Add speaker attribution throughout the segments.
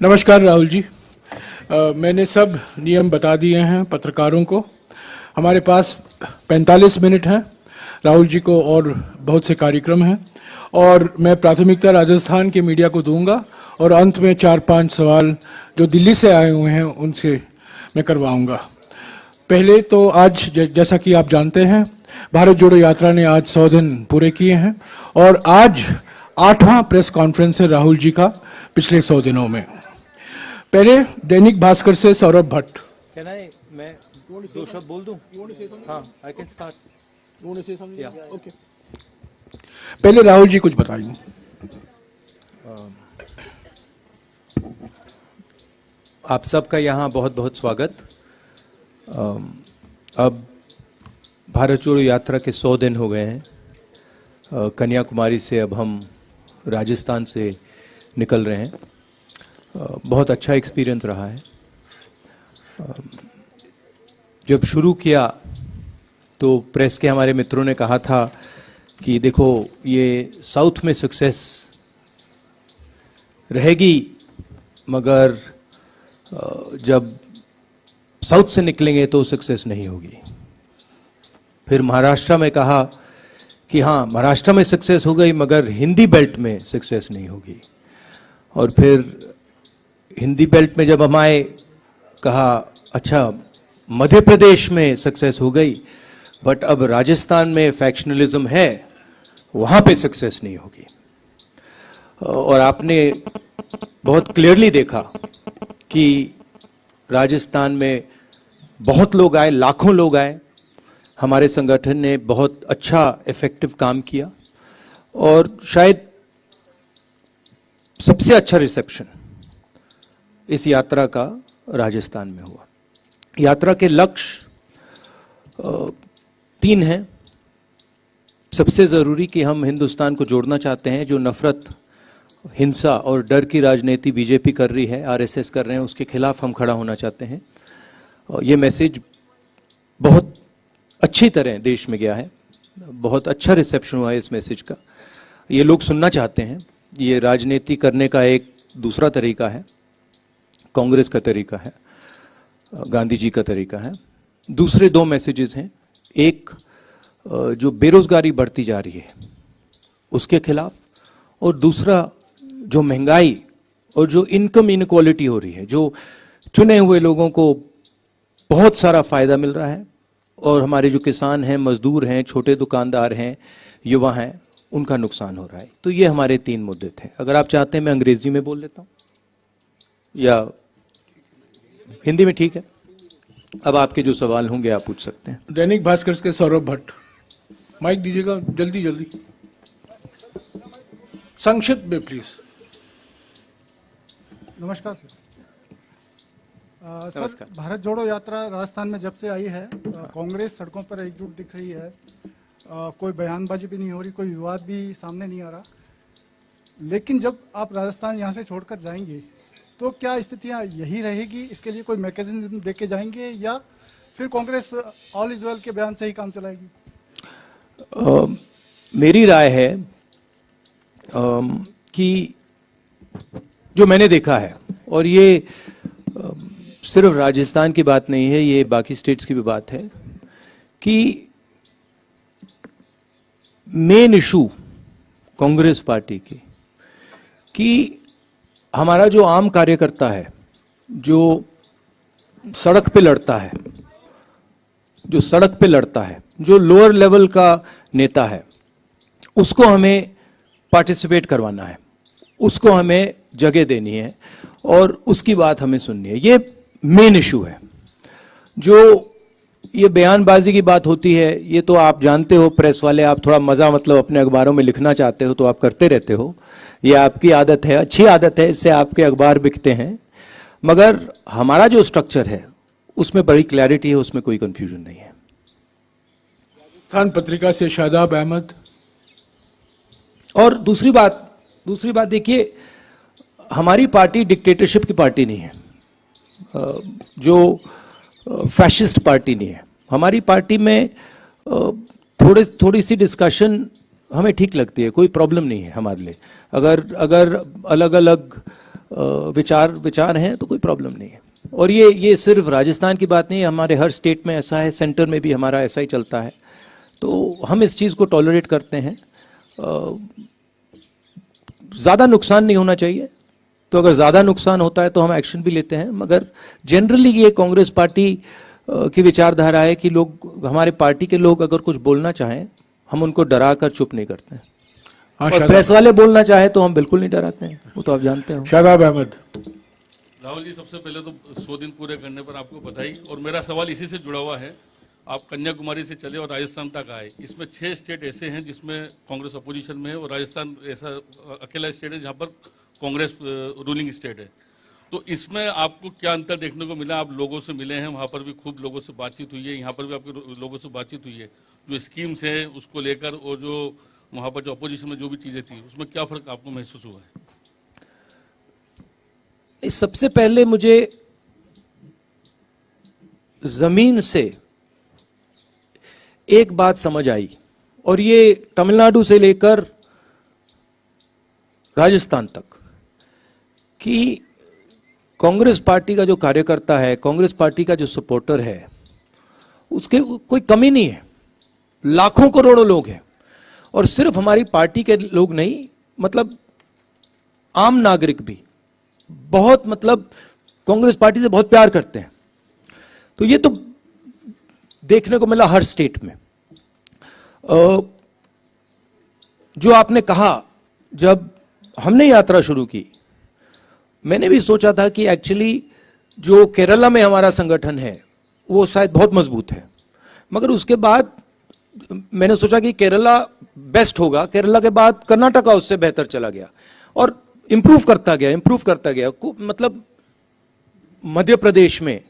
Speaker 1: नमस्कार राहुल जी। मैंने सब नियम बता दिए हैं पत्रकारों को। हमारे पास 45 मिनट हैं राहुल जी को, और बहुत से कार्यक्रम हैं, और मैं प्राथमिकता राजस्थान के मीडिया को दूंगा, और अंत में 4-5 सवाल जो दिल्ली से आए हुए हैं उनसे मैं करवाऊंगा। पहले तो आज जैसा कि आप जानते हैं, भारत जोड़ो यात्रा ने आज 100 दिन पूरे किए हैं, और आज 8वां प्रेस कॉन्फ्रेंस है राहुल जी का पिछले 100 दिनों में। पहले दैनिक भास्कर से सौरभ भट्ट।
Speaker 2: मैं दो शब्द बोल दूं? हाँ, I can start.
Speaker 1: ओके। पहले राहुल जी कुछ बताइए।
Speaker 2: आप सबका यहाँ बहुत बहुत स्वागत। अब भारत जोड़ो यात्रा के 100 दिन हो गए हैं। कन्याकुमारी से अब हम राजस्थान से निकल रहे हैं। बहुत अच्छा एक्सपीरियंस रहा है। जब शुरू किया तो प्रेस के हमारे मित्रों ने कहा था कि देखो ये साउथ में सक्सेस रहेगी, मगर जब साउथ से निकलेंगे तो सक्सेस नहीं होगी। फिर महाराष्ट्र में कहा कि हाँ, महाराष्ट्र में सक्सेस हो गई, मगर हिंदी बेल्ट में सक्सेस नहीं होगी। और फिर हिंदी बेल्ट में जब हम आए, कहा अच्छा मध्य प्रदेश में सक्सेस हो गई, बट अब राजस्थान में फैक्शनलिज्म है, वहां पे सक्सेस नहीं होगी। और आपने बहुत क्लियरली देखा कि राजस्थान में बहुत लोग आए, लाखों लोग आए। हमारे संगठन ने बहुत अच्छा इफेक्टिव काम किया, और शायद सबसे अच्छा रिसेप्शन इस यात्रा का राजस्थान में हुआ। यात्रा के लक्ष्य 3 हैं। सबसे जरूरी कि हम हिंदुस्तान को जोड़ना चाहते हैं। जो नफरत, हिंसा और डर की राजनीति बीजेपी कर रही है, आरएसएस कर रहे हैं, उसके खिलाफ हम खड़ा होना चाहते हैं। और ये मैसेज बहुत अच्छी तरह देश में गया है। बहुत अच्छा रिसेप्शन हुआ है इस मैसेज का। ये लोग सुनना चाहते हैं। ये राजनीति करने का एक दूसरा तरीका है, कांग्रेस का तरीका है, गांधी जी का तरीका है। दूसरे 2 मैसेजेस हैं। एक, जो बेरोजगारी बढ़ती जा रही है उसके खिलाफ, और दूसरा जो महंगाई और जो इनकम इनक्वालिटी हो रही है, जो चुने हुए लोगों को बहुत सारा फायदा मिल रहा है, और हमारे जो किसान हैं, मजदूर हैं, छोटे दुकानदार हैं, युवा हैं, उनका नुकसान हो रहा है। तो ये हमारे 3 मुद्दे थे। अगर आप चाहते हैं मैं अंग्रेजी में बोल लेता हूं या हिंदी में, ठीक है। अब आपके जो सवाल होंगे आप पूछ सकते हैं।
Speaker 1: दैनिक भास्कर के सौरभ भट्ट, माइक दीजिएगा जल्दी जल्दी, संक्षिप्त में प्लीज।
Speaker 3: नमस्कार सर।
Speaker 2: नमस्कार।
Speaker 3: सर, भारत जोड़ो यात्रा राजस्थान में जब से आई है, कांग्रेस सड़कों पर एकजुट दिख रही है। कोई बयानबाजी भी नहीं हो रही, कोई विवाद भी सामने नहीं आ रहा। लेकिन जब आप राजस्थान यहाँ से छोड़कर जाएंगे तो क्या स्थितियाँ यही रहेगी? इसके लिए कोई मैकेनिज्म देके जाएंगे, या फिर कांग्रेस ऑल इज वेल के बयान से ही काम चलाएगी?
Speaker 2: मेरी राय है कि जो मैंने देखा है, और ये सिर्फ राजस्थान की बात नहीं है, ये बाकी स्टेट्स की भी बात है, कि मेन इशू कांग्रेस पार्टी की कि हमारा जो आम कार्यकर्ता है, जो सड़क पे लड़ता है, जो लोअर लेवल का नेता है, उसको हमें पार्टिसिपेट करवाना है, उसको हमें जगह देनी है, और उसकी बात हमें सुननी है। ये मेन इशू है। जो ये बयानबाजी की बात होती है, ये तो आप जानते हो, प्रेस वाले, आप थोड़ा मजा मतलब अपने अखबारों में लिखना चाहते हो तो आप करते रहते हो। ये आपकी आदत है, अच्छी आदत है, इससे आपके अखबार बिकते हैं। मगर हमारा जो स्ट्रक्चर है उसमें बड़ी क्लैरिटी है, उसमें कोई कंफ्यूजन नहीं है।
Speaker 1: राजस्थान पत्रिका से शादाब अहमद।
Speaker 2: और दूसरी बात देखिए, हमारी पार्टी डिक्टेटरशिप की पार्टी नहीं है, जो फैशिस्ट पार्टी नहीं है। हमारी पार्टी में थोड़ी सी डिस्कशन हमें ठीक लगती है, कोई प्रॉब्लम नहीं है हमारे लिए। अगर अलग अलग विचार हैं तो कोई प्रॉब्लम नहीं है। और ये सिर्फ राजस्थान की बात नहीं है, हमारे हर स्टेट में ऐसा है, सेंटर में भी हमारा ऐसा ही चलता है। तो हम इस चीज़ को टॉलरेट करते हैं। ज़्यादा नुकसान नहीं होना चाहिए, तो अगर ज़्यादा नुकसान होता है तो हम एक्शन भी लेते हैं। मगर जनरली ये कांग्रेस पार्टी की विचारधारा है कि लोग, हमारे पार्टी के लोग अगर कुछ बोलना चाहें, हम उनको डरा कर चुप नहीं करते हैं। और प्रेस वाले बोलना चाहे तो हम बिल्कुल नहीं डराते हैं, वो तो आप जानते हो।
Speaker 1: शादाब अहमद।
Speaker 4: राहुल जी, सबसे पहले तो 100 दिन पूरे करने पर आपको बधाई। और मेरा सवाल इसी से जुड़ा हुआ है। आप कन्याकुमारी से चले और राजस्थान तक आए, इसमें 6 स्टेट ऐसे हैं जिसमें कांग्रेस अपोजिशन में है, और राजस्थान ऐसा अकेला स्टेट है जहाँ पर कांग्रेस रूलिंग स्टेट है। तो इसमें आपको क्या अंतर देखने को मिला? आप लोगों से मिले हैं, वहाँ पर भी खूब लोगों से बातचीत हुई है, यहाँ पर भी आपके लोगों से बातचीत हुई है, जो स्कीम्स हैं उसको लेकर, और जो वहाँ पर जो अपोजिशन में जो भी चीज़ें थी, उसमें क्या फ़र्क आपको महसूस हुआ है?
Speaker 2: सबसे पहले मुझे जमीन से एक बात समझ आई, और ये तमिलनाडु से लेकर राजस्थान तक, कि कांग्रेस पार्टी का जो कार्यकर्ता है, कांग्रेस पार्टी का जो सपोर्टर है, उसके कोई कमी नहीं है। लाखों करोड़ों लोग हैं, और सिर्फ हमारी पार्टी के लोग नहीं, मतलब आम नागरिक भी बहुत, मतलब कांग्रेस पार्टी से बहुत प्यार करते हैं। तो ये तो देखने को मिला हर स्टेट में। जो आपने कहा, जब हमने यात्रा शुरू की, मैंने भी सोचा था कि एक्चुअली जो केरला में हमारा संगठन है वो शायद बहुत मजबूत है, मगर उसके बाद मैंने सोचा कि केरला बेस्ट होगा, केरला के बाद कर्नाटका उससे बेहतर चला गया, और इंप्रूव करता गया। मतलब मध्य प्रदेश में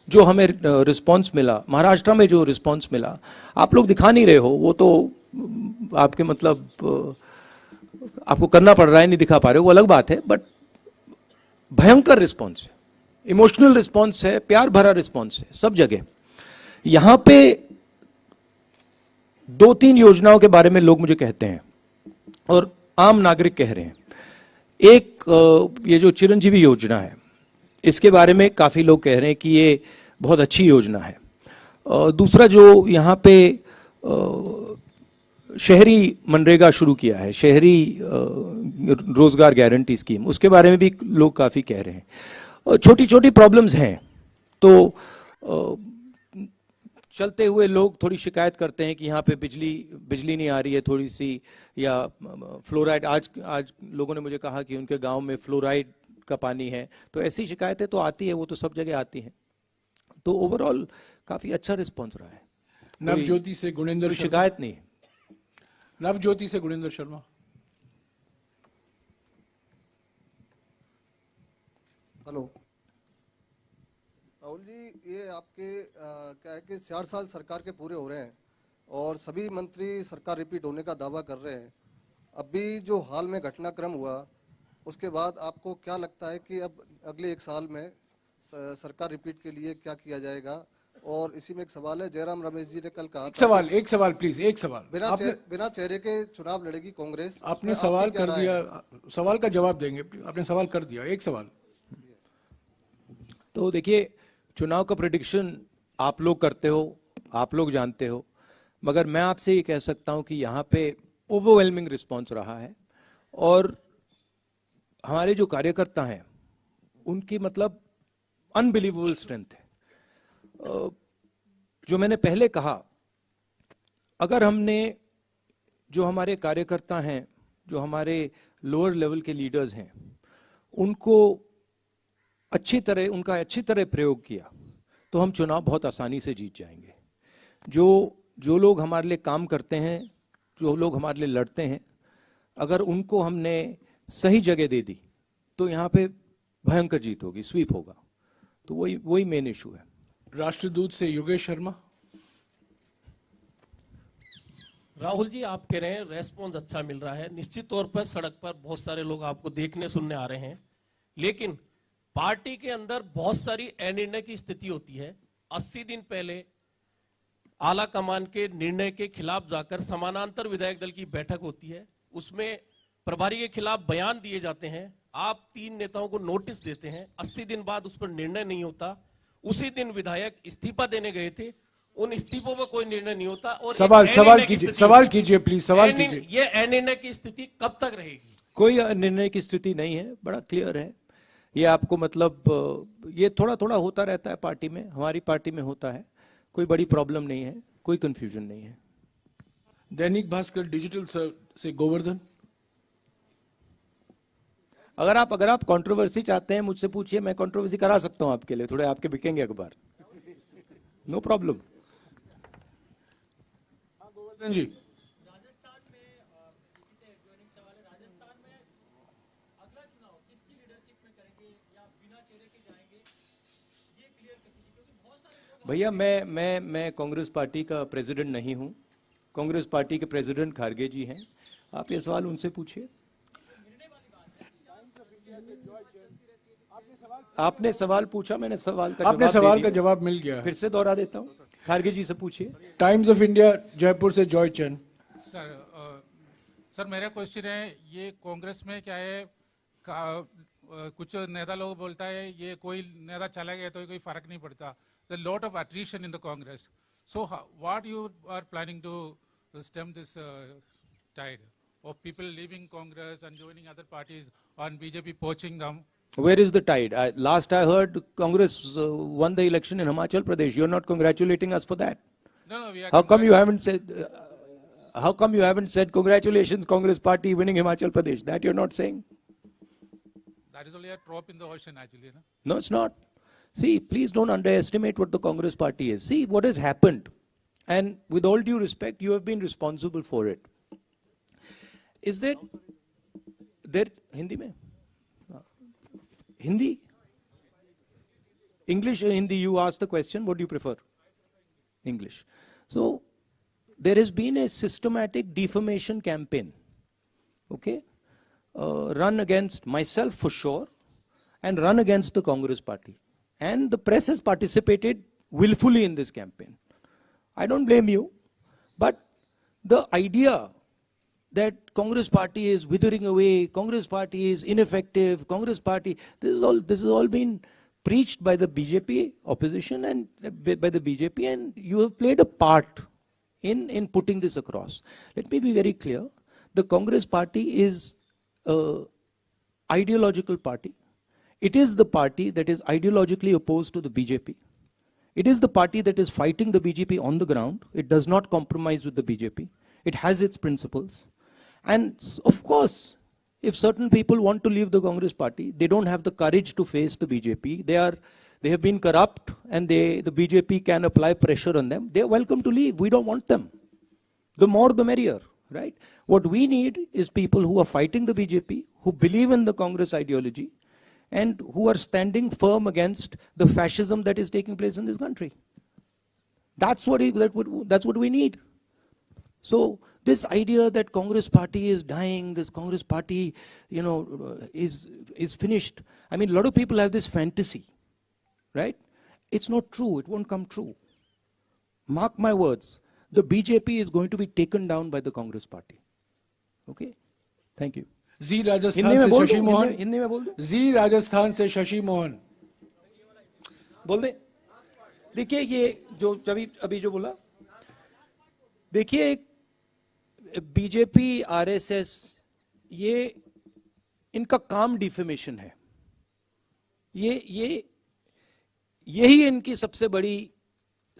Speaker 2: जो हमें रिस्पांस मिला, महाराष्ट्र में जो रिस्पांस मिला, आप लोग दिखा नहीं रहे हो, वो तो आपके मतलब आपको करना पड़ रहा है, नहीं दिखा पा रहे हो, वो अलग बात है। बट भयंकर रिस्पांस है, इमोशनल रिस्पांस है, प्यार भरा रिस्पांस है सब जगह। यहां पे 2-3 योजनाओं के बारे में लोग मुझे कहते हैं, और आम नागरिक कह रहे हैं। एक, ये जो चिरंजीवी योजना है, इसके बारे में काफी लोग कह रहे हैं कि ये बहुत अच्छी योजना है। दूसरा, जो यहाँ पे शहरी मनरेगा शुरू किया है, शहरी रोजगार गारंटी स्कीम, उसके बारे में भी लोग काफी कह रहे हैं। छोटी छोटी प्रॉब्लम्स हैं, तो चलते हुए लोग थोड़ी शिकायत करते हैं कि यहाँ पे बिजली नहीं आ रही है थोड़ी सी, या फ्लोराइड, आज लोगों ने मुझे कहा कि उनके गांव में फ्लोराइड का पानी है। तो ऐसी शिकायतें तो आती है, वो तो सब जगह आती हैं। तो ओवरऑल काफी अच्छा रिस्पॉन्स रहा है।
Speaker 1: नवज्योति से गुणेंद्र,
Speaker 2: शिकायत नहीं है।
Speaker 1: नवज्योति से गुणेंद्र शर्मा।
Speaker 5: हेलो राहुल जी, ये आपके क्या है कि 4 साल सरकार के पूरे हो रहे हैं और सभी मंत्री सरकार रिपीट होने का दावा कर रहे हैं। अभी जो हाल में घटनाक्रम हुआ, उसके बाद आपको क्या लगता है कि अब अगले 1 साल में सरकार रिपीट के लिए क्या किया जाएगा? और इसी में एक सवाल है, जयराम रमेश जी ने कल कहा,
Speaker 1: एक सवाल प्लीज, एक सवाल।
Speaker 5: बिना चेहरे के चुनाव लड़ेगी कांग्रेस।
Speaker 1: आपने सवाल कर दिया, सवाल का जवाब देंगे। आपने सवाल कर दिया, एक सवाल।
Speaker 2: तो देखिए, चुनाव का प्रेडिक्शन आप लोग करते हो, आप लोग जानते हो, मगर मैं आपसे ये कह सकता हूं कि यहाँ पे ओवरवेलमिंग रिस्पॉन्स रहा है, और हमारे जो कार्यकर्ता हैं उनकी मतलब अनबिलीवेबल स्ट्रेंथ है। जो मैंने पहले कहा, अगर हमने, जो हमारे कार्यकर्ता हैं, जो हमारे लोअर लेवल के लीडर्स हैं, उनका अच्छी तरह प्रयोग किया, तो हम चुनाव बहुत आसानी से जीत जाएंगे। जो लोग हमारे लिए काम करते हैं, जो लोग हमारे लिए लड़ते हैं, अगर उनको हमने सही जगह दे दी, तो यहाँ पे भयंकर जीत होगी, स्वीप होगा। तो वही मेन इशू है।
Speaker 1: राष्ट्रदूत से योगेश शर्मा।
Speaker 6: राहुल जी, आप कह रहे हैं रेस्पॉन्स अच्छा मिल रहा है, निश्चित तौर पर सड़क पर बहुत सारे लोग आपको देखने सुनने आ रहे हैं, लेकिन पार्टी के अंदर बहुत सारी अनिर्णय की स्थिति होती है। 80 दिन पहले आला कमान के निर्णय के खिलाफ जाकर समानांतर विधायक दल की बैठक होती है, उसमें प्रभारी के खिलाफ बयान दिए जाते हैं, आप 3 नेताओं को नोटिस देते हैं, 80 दिन बाद उस पर निर्णय नहीं होता। उसी दिन विधायक इस्तीफा देने गए थे, उन इस्तीफों पर कोई निर्णय नहीं होता। और
Speaker 1: सवाल कीजिए प्लीज, सवाल कीजिए।
Speaker 6: ये अनिर्णय की स्थिति कब तक रहेगी?
Speaker 2: कोई निर्णय की स्थिति नहीं है, बड़ा क्लियर है ये आपको। मतलब ये थोड़ा थोड़ा होता रहता है पार्टी में, हमारी पार्टी में होता है, कोई बड़ी प्रॉब्लम नहीं है, कोई कंफ्यूजन नहीं है।
Speaker 1: दैनिक भास्कर डिजिटल से गोवर्धन।
Speaker 2: अगर आप कंट्रोवर्सी चाहते हैं मुझसे पूछिए, मैं कंट्रोवर्सी करा सकता हूं आपके लिए, थोड़े आपके बिकेंगे अखबार, नो प्रॉब्लम।
Speaker 1: गोवर्धन जी,
Speaker 7: राजस्थान में इसी से एडजॉइनिंग सवाल है, राजस्थान में अगला चुनाव किसकी लीडरशिप में करेंगे या बिना चेहरे के जाएंगे, ये क्लियर कर दीजिए, क्योंकि बहुत सारे लोग।
Speaker 2: भैया मैं कांग्रेस पार्टी का प्रेसिडेंट नहीं हूं, कांग्रेस पार्टी के प्रेसिडेंट खारगे जी हैं, आप ये सवाल उनसे पूछिए। आपने सवाल पूछा, मैंने सवाल का
Speaker 1: जवाब मिल गया।
Speaker 2: फिर से दोहरा देता हूं, खारगे जी से पूछिए।
Speaker 1: टाइम्स ऑफ इंडिया जयपुर से जॉय चंद।
Speaker 8: सर मेरा क्वेश्चन है, ये कांग्रेस में क्या है, कुछ नेता लोग बोलता है ये कोई नेता चला गया तो कोई फर्क नहीं पड़ता, the lot of attrition in the Congress, so what you are planning to stem this tide of people leaving Congress and joining other parties and BJP poaching them?
Speaker 2: Where is the tide? Last I heard, Congress won the election in Himachal Pradesh. You're not congratulating us for that.
Speaker 8: No, we are.
Speaker 2: How come you haven't said? How come you haven't said congratulations, Congress Party winning Himachal Pradesh? That you're not saying.
Speaker 8: That is only a drop in the ocean, actually. No?
Speaker 2: No, it's not. See, please don't underestimate what the Congress Party is. See what has happened, and with all due respect, you have been responsible for it. Is there Hindi mein? Hindi? English or Hindi? You asked the question, what do you prefer? English. So, there has been a systematic defamation campaign, okay, run against myself for sure, and run against the Congress Party. And the press has participated willfully in this campaign. I don't blame you, but the idea that Congress Party is withering away, Congress Party is ineffective, Congress Party, this has all been preached by the BJP opposition and by the BJP, and you have played a part in putting this across. Let me be very clear. The Congress Party is an ideological party. It is the party that is ideologically opposed to the BJP. It is the party that is fighting the BJP on the ground. It does not compromise with the BJP. It has its principles. And of course, if certain people want to leave the Congress Party, they don't have the courage to face the BJP. They have been corrupt, and the BJP can apply pressure on them. They are welcome to leave. We don't want them. The more the merrier, right? What we need is people who are fighting the BJP, who believe in the Congress ideology, and who are standing firm against the fascism that is taking place in this country. That's what we need. So this idea that Congress Party is dying, this Congress Party, is finished. I mean, a lot of people have this fantasy, right? It's not true. It won't come true. Mark my words. The BJP is going to be taken down by the Congress Party. Okay? Thank you.
Speaker 1: जी राजस्थान से शशि मोहन।
Speaker 2: हिंदी में बोल दो।
Speaker 1: जी राजस्थान से शशि मोहन।
Speaker 2: बोल दे। देखिए ये जो अभी जो बोला, देखिए एक बीजेपी आरएसएस, ये इनका काम डिफेमेशन है। यही इनकी सबसे बड़ी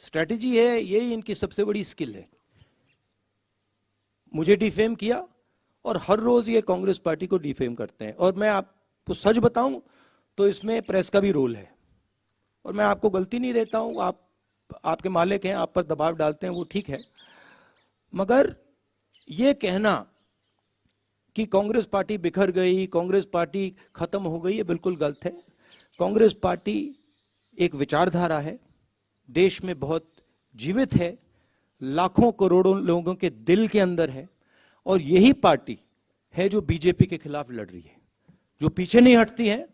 Speaker 2: स्ट्रेटजी है, यही इनकी सबसे बड़ी स्किल है। मुझे डिफेम किया और हर रोज ये कांग्रेस पार्टी को डिफेम करते हैं। और मैं आपको सच बताऊं तो इसमें प्रेस का भी रोल है, और मैं आपको गलती नहीं देता हूं। आपके मालिक हैं, आप पर दबाव डालते हैं, वो ठीक है, मगर ये कहना कि कांग्रेस पार्टी बिखर गई, कांग्रेस पार्टी खत्म हो गई, ये बिल्कुल गलत है। कांग्रेस पार्टी एक विचारधारा है, देश में बहुत जीवित है, लाखों करोड़ों लोगों के दिल के अंदर है, और यही पार्टी है जो बीजेपी के खिलाफ लड़ रही है, जो पीछे नहीं हटती है,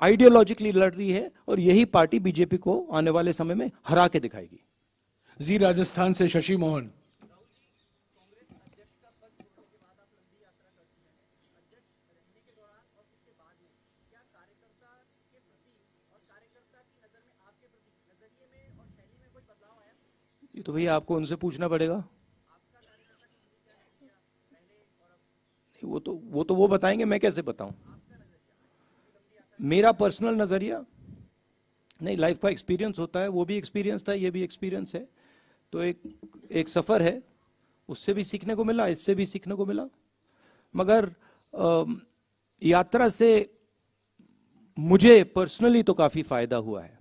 Speaker 2: आइडियोलॉजिकली लड़ रही है, और यही पार्टी बीजेपी को आने वाले समय में हरा के दिखाएगी।
Speaker 1: जी राजस्थान से शशि मोहन।
Speaker 2: ये तो भैया आपको उनसे पूछना पड़ेगा। नहीं, वो बताएंगे, मैं कैसे बताऊं? मेरा पर्सनल नजरिया नहीं, लाइफ का एक्सपीरियंस होता है, वो भी एक्सपीरियंस था, ये भी एक्सपीरियंस है, तो एक सफर है, उससे भी सीखने को मिला, इससे भी सीखने को मिला। मगर यात्रा से मुझे पर्सनली तो काफी फायदा हुआ है।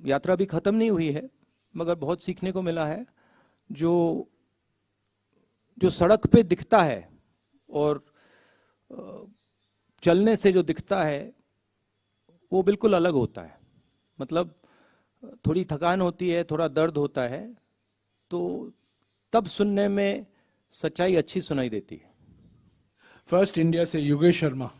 Speaker 2: यात्रा भी खत्म नहीं हुई है, मगर बहुत सीखने को मिला है। जो सड़क पे दिखता है और चलने से जो दिखता है वो बिल्कुल अलग होता है। मतलब थोड़ी थकान होती है, थोड़ा दर्द होता है, तो तब सुनने में सच्चाई अच्छी सुनाई देती है।
Speaker 1: फर्स्ट इंडिया से योगेश शर्मा।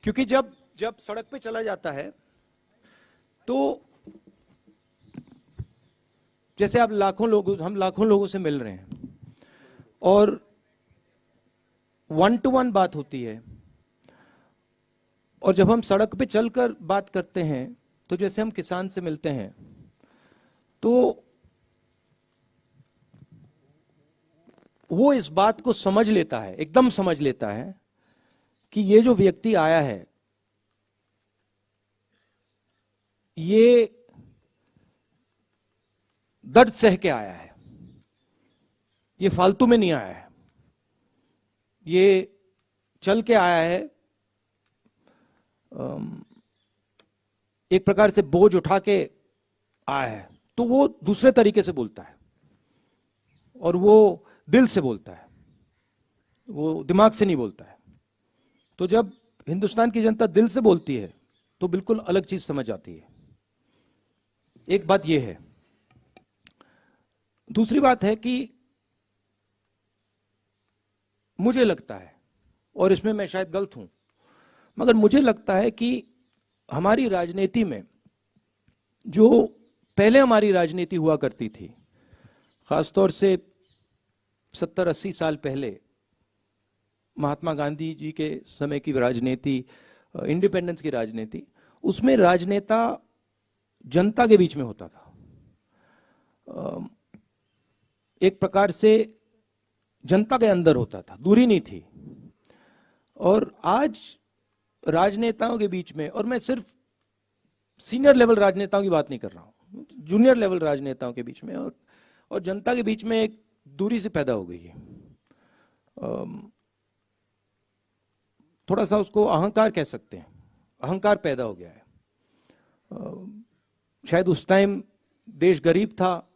Speaker 2: क्योंकि जब सड़क पे चला जाता है तो जैसे हम लाखों लोगों से मिल रहे हैं और 1-to-1 बात होती है, और जब हम सड़क पे चलकर बात करते हैं तो जैसे हम किसान से मिलते हैं तो वो इस बात को समझ लेता है, एकदम समझ लेता है कि ये जो व्यक्ति आया है ये दर्द सह के आया है, ये फालतू में नहीं आया है, ये चल के आया है, एक प्रकार से बोझ उठा के आया है। तो वो दूसरे तरीके से बोलता है और वो दिल से बोलता है, वो दिमाग से नहीं बोलता है। तो जब हिंदुस्तान की जनता दिल से बोलती है तो बिल्कुल अलग चीज समझ आती है। एक बात यह है। दूसरी बात है कि मुझे लगता है, और इसमें मैं शायद गलत हूं, मगर मुझे लगता है कि हमारी राजनीति में जो पहले हमारी राजनीति हुआ करती थी, खासतौर से 70-80 साल पहले महात्मा गांधी जी के समय की राजनीति, इंडिपेंडेंस की राजनीति, उसमें राजनेता जनता के बीच में होता था। एक प्रकार से जनता के अंदर होता था, दूरी नहीं थी। और आज राजनेताओं के बीच में, और मैं सिर्फ सीनियर लेवल राजनेताओं की बात नहीं कर रहा हूं, जूनियर लेवल राजनेताओं के बीच में और जनता के बीच में एक दूरी से पैदा हो गई है। थोड़ा सा उसको अहंकार कह सकते हैं, अहंकार पैदा हो गया है। शायद उस टाइम देश गरीब था,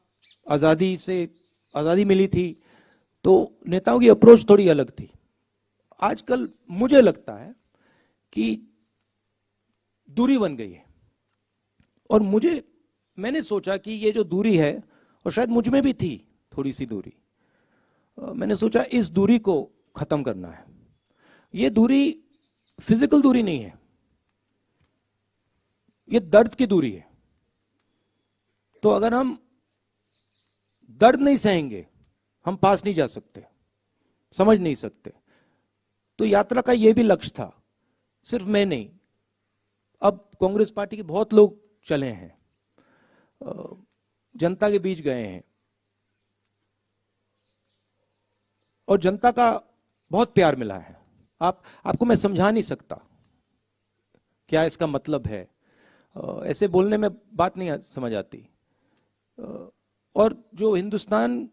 Speaker 2: आजादी मिली थी, तो नेताओं की अप्रोच थोड़ी अलग थी। आजकल मुझे लगता है कि दूरी बन गई है, और मैंने सोचा कि ये जो दूरी है, और शायद मुझ में भी थी थोड़ी सी दूरी, मैंने सोचा इस दूरी को खत्म करना है। ये दूरी फिजिकल दूरी नहीं है, ये दर्द की दूरी है। तो अगर हम दर्द नहीं सहेंगे, हम पास नहीं जा सकते, समझ नहीं सकते। तो यात्रा का यह भी लक्ष्य था, सिर्फ मैं नहीं, अब कांग्रेस पार्टी के बहुत लोग चले हैं, जनता के बीच गए हैं, और जनता का बहुत प्यार मिला है। आपको मैं समझा नहीं सकता क्या इसका मतलब है, ऐसे बोलने में बात नहीं समझ आती। और जो हिंदुस्तान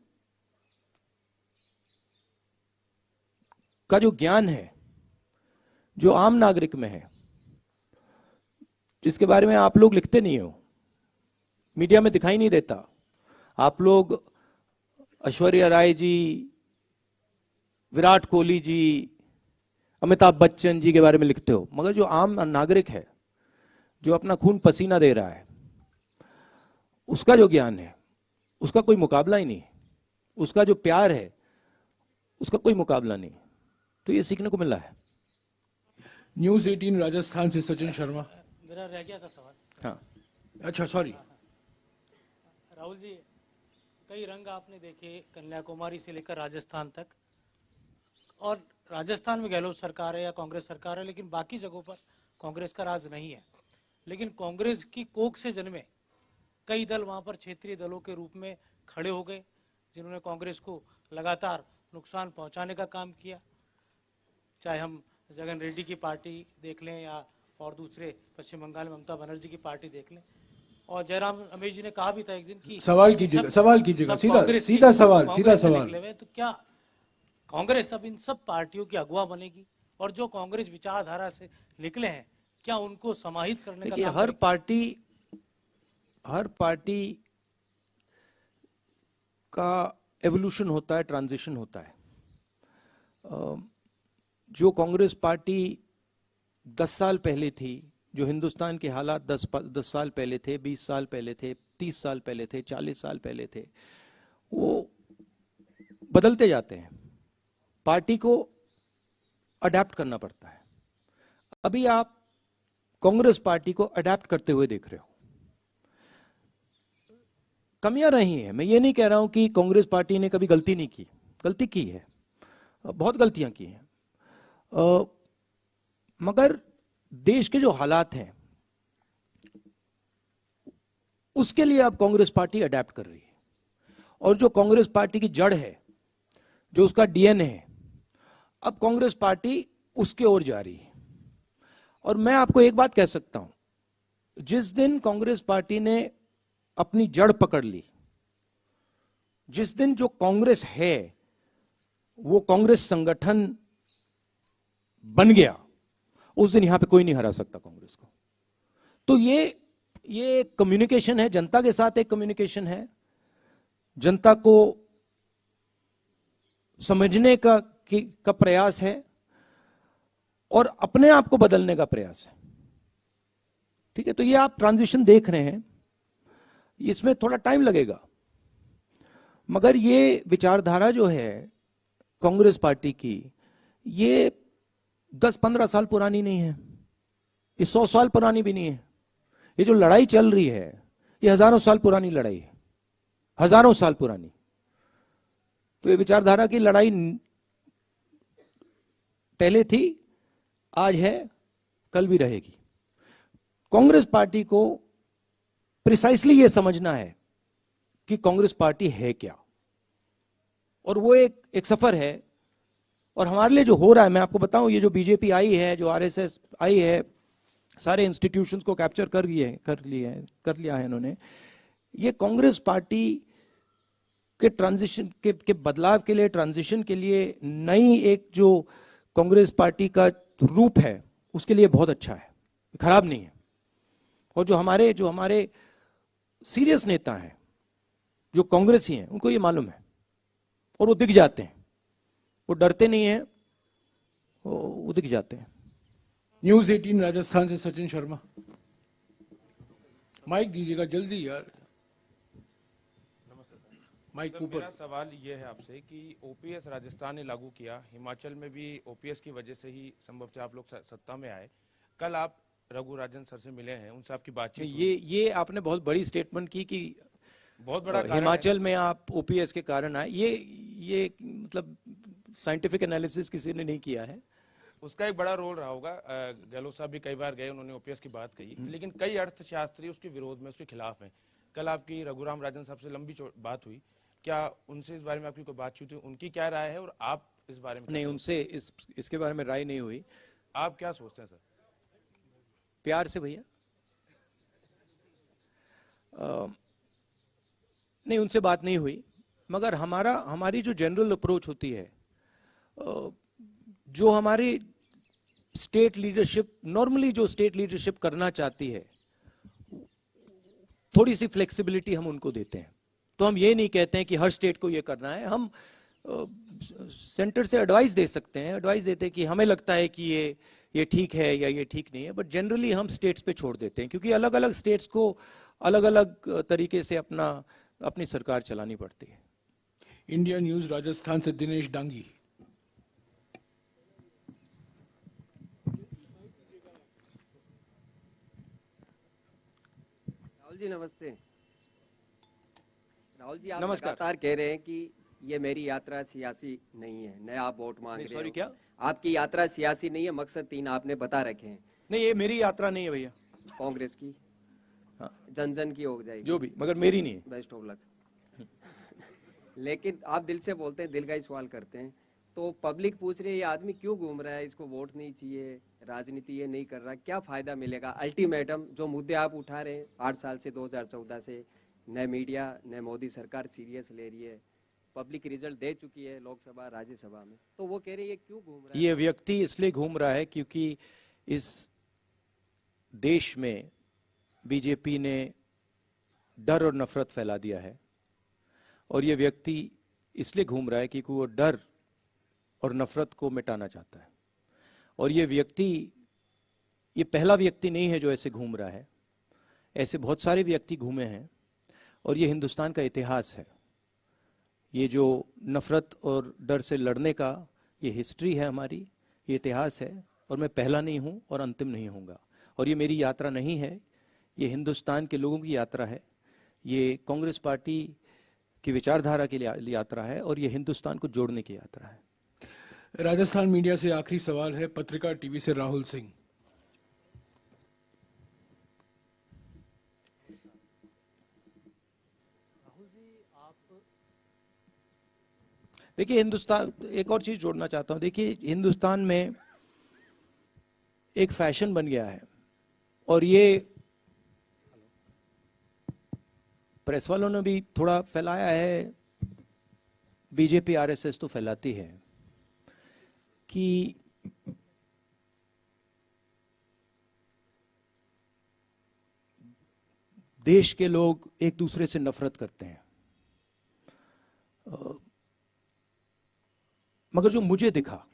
Speaker 2: का जो ज्ञान है, जो आम नागरिक में है, जिसके बारे में आप लोग लिखते नहीं हो, मीडिया में दिखाई नहीं देता। आप लोग ऐश्वर्या राय जी, विराट कोहली जी, अमिताभ बच्चन जी के बारे में लिखते हो, मगर जो आम नागरिक है, जो अपना खून पसीना दे रहा है, उसका जो ज्ञान है, उसका कोई मुकाबला ही नहीं। उसका जो प्यार है, उसका कोई मुकाबला नहीं। तो ये सीखने को मिला है।
Speaker 1: न्यूज 18 राजस्थान से सचिन शर्मा।
Speaker 9: मेरा रह गया था सवाल।
Speaker 2: हाँ,
Speaker 1: अच्छा, सॉरी।
Speaker 9: राहुल जी, कई रंग आपने देखे कन्याकुमारी से लेकर राजस्थान तक, और राजस्थान में गहलोत सरकार है या कांग्रेस सरकार है, लेकिन बाकी जगहों पर कांग्रेस का राज नहीं है, लेकिन कांग्रेस की कोख से जन्मे कई दल वहां पर क्षेत्रीय दलों के रूप में खड़े हो गए, जिन्होंने कांग्रेस को लगातार नुकसान पहुंचाने का काम किया। चाहे हम जगन रेड्डी की पार्टी देख लें या और दूसरे पश्चिम बंगाल में ममता बनर्जी की पार्टी देख लें, और जयराम रमेश जी ने कहा भी था एक दिन कि
Speaker 1: सवाल कीजिएगा, सवाल कीजिएगा,
Speaker 9: सब
Speaker 1: सीधा
Speaker 9: कांग्रेस की-
Speaker 1: सीधा सवाल,
Speaker 9: कांग्रेस
Speaker 1: सीधा
Speaker 9: से
Speaker 1: सवाल।
Speaker 9: निकले हुए हैं, तो क्या कांग्रेस अब इन सब पार्टियों की अगुवा बनेगी? और जो कांग्रेस विचारधारा से निकले हैं, क्या उनको समाहित करने का
Speaker 2: देखिए,
Speaker 9: काम
Speaker 2: हर
Speaker 9: करेगी?
Speaker 2: पार्टी का एवोल्यूशन होता है, ट्रांजिशन होता है। जो कांग्रेस पार्टी 10 साल पहले थी, जो हिंदुस्तान के हालात 10 साल पहले थे, 20 साल पहले थे, 30 साल पहले थे, 40 साल पहले थे, वो बदलते जाते हैं। पार्टी को अडेप्ट करना पड़ता है। अभी आप कांग्रेस पार्टी को अडेप्ट करते हुए देख रहे हो। कमियां रही हैं, मैं ये नहीं कह रहा हूं कि कांग्रेस पार्टी ने कभी गलती नहीं की, गलती की है, बहुत गलतियां की हैं, मगर देश के जो हालात हैं उसके लिए अब कांग्रेस पार्टी अडेप्ट कर रही है। और जो कांग्रेस पार्टी की जड़ है, जो उसका डीएनए है, अब कांग्रेस पार्टी उसके ओर जा रही है। और मैं आपको एक बात कह सकता हूं, जिस दिन कांग्रेस पार्टी ने अपनी जड़ पकड़ ली, जिस दिन जो कांग्रेस है वो कांग्रेस संगठन बन गया, उस दिन यहां पे कोई नहीं हरा सकता कांग्रेस को। तो ये कम्युनिकेशन है, जनता के साथ एक कम्युनिकेशन है, जनता को समझने का प्रयास है और अपने आप को बदलने का प्रयास है। ठीक है, तो ये आप ट्रांजिशन देख रहे हैं, इसमें थोड़ा टाइम लगेगा, मगर ये विचारधारा जो है कांग्रेस पार्टी की, ये 10-15 साल पुरानी नहीं है, ये 100 साल पुरानी भी नहीं है। ये जो लड़ाई चल रही है, ये हजारों साल पुरानी लड़ाई है, हजारों साल पुरानी। तो ये विचारधारा की लड़ाई पहले थी, आज है, कल भी रहेगी। कांग्रेस पार्टी को प्रिसाइसली ये समझना है कि कांग्रेस पार्टी है क्या, और वो एक सफर है। और हमारे लिए जो हो रहा है, मैं आपको बताऊं, ये जो बीजेपी आई है, जो आरएसएस आई है, सारे इंस्टीट्यूशंस को कैप्चर कर लिया है इन्होंने। ये कांग्रेस पार्टी के ट्रांजिशन के बदलाव के लिए, ट्रांजिशन के लिए, नई एक जो कांग्रेस पार्टी का रूप है, उसके लिए बहुत अच्छा है, खराब नहीं है। और जो हमारे सीरियस नेता हैं, जो कांग्रेसी हैं, उनको ये मालूम है और वो दिख जाते हैं, वो डरते नहीं हैं, वो दिख जाते हैं।
Speaker 1: न्यूज 18 राजस्थान से सचिन शर्मा। माइक दीजिएगा जल्दी यार, माइक
Speaker 10: सर,
Speaker 1: ऊपर।
Speaker 10: मेरा सवाल ये है आपसे कि ओपीएस राजस्थान ने लागू किया, हिमाचल में भी ओपीएस की वजह से ही संभवतः आप लोग सत्ता में आए। कल आप रघु राजन सर से मिले हैं, उनसे आपकी बातचीत हुई?
Speaker 2: ये आपने बहुत बड़ी स्टेटमेंट की कि
Speaker 10: बहुत बड़ा
Speaker 2: हिमाचल में आप ओपीएस के कारण आए। ये मतलब साइंटिफिक एनालिसिस किसी ने नहीं किया है।
Speaker 10: उसका एक बड़ा रोल रहा होगा। गहलोत साहब भी कई बार गए, उन्होंने ओपीएस की बात कही, लेकिन कई अर्थशास्त्री उसके विरोध में, उसके खिलाफ हैं। कल आपकी रघुराम राजन साहब से लंबी बात हुई, क्या उनसे इस बारे में आपकी कोई बातचीत हुई? उनकी क्या राय है और आप इस बारे में?
Speaker 2: नहीं, उनसे इसके बारे में राय नहीं हुई।
Speaker 10: आप क्या सोचते हैं सर?
Speaker 2: प्यार से भैया, नहीं, उनसे बात नहीं हुई, मगर हमारी जो जनरल अप्रोच होती है, जो हमारी स्टेट लीडरशिप नॉर्मली जो स्टेट लीडरशिप करना चाहती है, थोड़ी सी फ्लेक्सिबिलिटी हम उनको देते हैं। तो हम ये नहीं कहते हैं कि हर स्टेट को ये करना है, हम सेंटर से एडवाइस दे सकते हैं, एडवाइस देते हैं कि हमें लगता है कि ये ठीक है या ये ठीक नहीं है, बट जनरली हम स्टेट्स पे छोड़ देते हैं, क्योंकि अलग अलग स्टेट्स को अलग अलग तरीके से अपनी सरकार चलानी पड़ती है।
Speaker 1: इंडिया न्यूज राजस्थान से दिनेश डांगी।
Speaker 11: राहुल जी नमस्ते। राहुल जी, आप
Speaker 2: नमस्कार।
Speaker 11: लगातार कह रहे हैं कि ये मेरी यात्रा सियासी नहीं है, नया आप वोट मांग रहे हो।
Speaker 2: सॉरी, क्या?
Speaker 11: आपकी यात्रा सियासी नहीं है, मकसद 3 आपने बता रखे हैं।
Speaker 2: नहीं, ये मेरी यात्रा नहीं है भैया,
Speaker 11: कांग्रेस की
Speaker 2: हाँ।
Speaker 11: जन जन की हो जाएगी,
Speaker 2: जो भी, मगर मेरी नहीं है।
Speaker 11: Best of luck. लेकिन आप दिल से बोलते हैं, दिल का ही सवाल करते हैं, तो पब्लिक पूछ रही है ये आदमी क्यों घूम रहा है, इसको वोट नहीं चाहिए, राजनीति ये नहीं कर रहा, क्या फायदा मिलेगा? अल्टीमेटम जो मुद्दे आप उठा रहे हैं 8 साल से, 2014 से, न मीडिया न मोदी सरकार सीरियस ले रही है, पब्लिक रिजल्ट दे चुकी है लोकसभा राज्यसभा में, तो वो कह रही है क्यों घूम रहा है?
Speaker 2: ये व्यक्ति इसलिए घूम रहा है क्योंकि इस देश में बीजेपी ने डर और नफरत फैला दिया है, और ये व्यक्ति इसलिए घूम रहा है क्योंकि वो डर और नफरत को मिटाना चाहता है। और ये व्यक्ति, ये पहला व्यक्ति नहीं है जो ऐसे घूम रहा है, ऐसे बहुत सारे व्यक्ति घूमे हैं, और ये हिंदुस्तान का इतिहास है। ये जो नफरत और डर से लड़ने का ये हिस्ट्री है हमारी, ये इतिहास है, और मैं पहला नहीं हूं और अंतिम नहीं होऊंगा। और ये मेरी यात्रा नहीं है, ये हिंदुस्तान के लोगों की यात्रा है, ये कांग्रेस पार्टी की विचारधारा की यात्रा है, और ये हिंदुस्तान को जोड़ने की यात्रा है।
Speaker 1: राजस्थान मीडिया से आखिरी सवाल है, पत्रिका टीवी से राहुल सिंह।
Speaker 2: देखिए, हिंदुस्तान, एक और चीज जोड़ना चाहता हूं। देखिए, हिंदुस्तान में एक फैशन बन गया है, और ये प्रेस वालों ने भी थोड़ा फैलाया है, बीजेपी आरएसएस तो फैलाती है, कि देश के लोग एक दूसरे से नफरत करते हैं। मगर जो मुझे दिखा,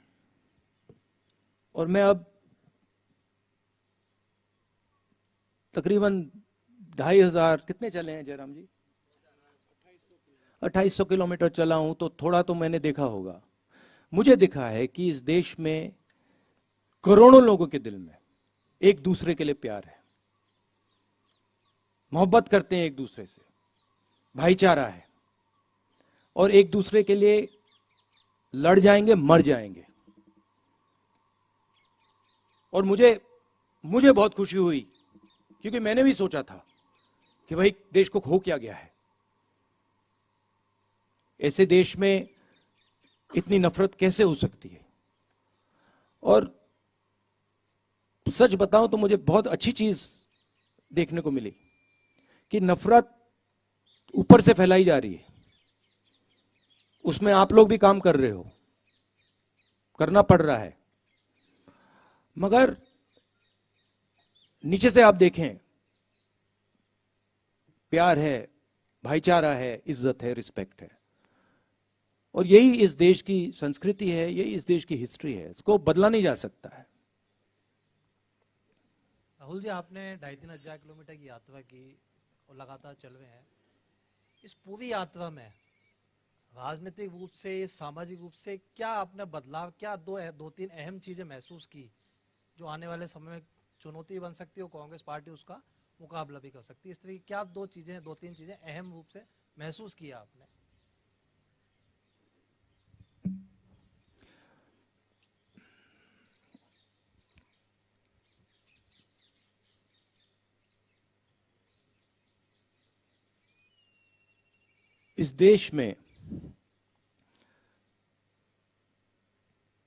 Speaker 2: और मैं अब तकरीबन 2500, कितने चले हैं जयराम जी? 2800 किलोमीटर चला हूं, तो थोड़ा तो मैंने देखा होगा। मुझे दिखा है कि इस देश में करोड़ों लोगों के दिल में एक दूसरे के लिए प्यार है, मोहब्बत करते हैं एक दूसरे से, भाईचारा है, और एक दूसरे के लिए लड़ जाएंगे, मर जाएंगे। और मुझे बहुत खुशी हुई, क्योंकि मैंने भी सोचा था कि भाई देश को खो क्या गया है, ऐसे देश में इतनी नफरत कैसे हो सकती है। और सच बताऊं तो मुझे बहुत अच्छी चीज देखने को मिली कि नफरत ऊपर से फैलाई जा रही है, उसमें आप लोग भी काम कर रहे हो, करना पड़ रहा है, मगर नीचे से आप देखें, प्यार है, भाईचारा है, इज्जत है, रिस्पेक्ट है। और यही इस देश की संस्कृति है, यही इस देश की हिस्ट्री है, इसको बदला नहीं जा सकता है।
Speaker 12: राहुल जी, आपने 2.5-3 किलोमीटर की यात्रा की और लगातार चल रहे हैं। इस पूरी यात्रा में राजनीतिक रूप से, सामाजिक रूप से क्या आपने बदलाव, क्या 2-3 अहम चीजें महसूस की जो आने वाले समय में चुनौती बन सकती है, कांग्रेस पार्टी उसका मुकाबला भी कर सकती है? इस तरह की क्या 2-3 चीजें अहम रूप से महसूस किया आपने?
Speaker 2: इस देश में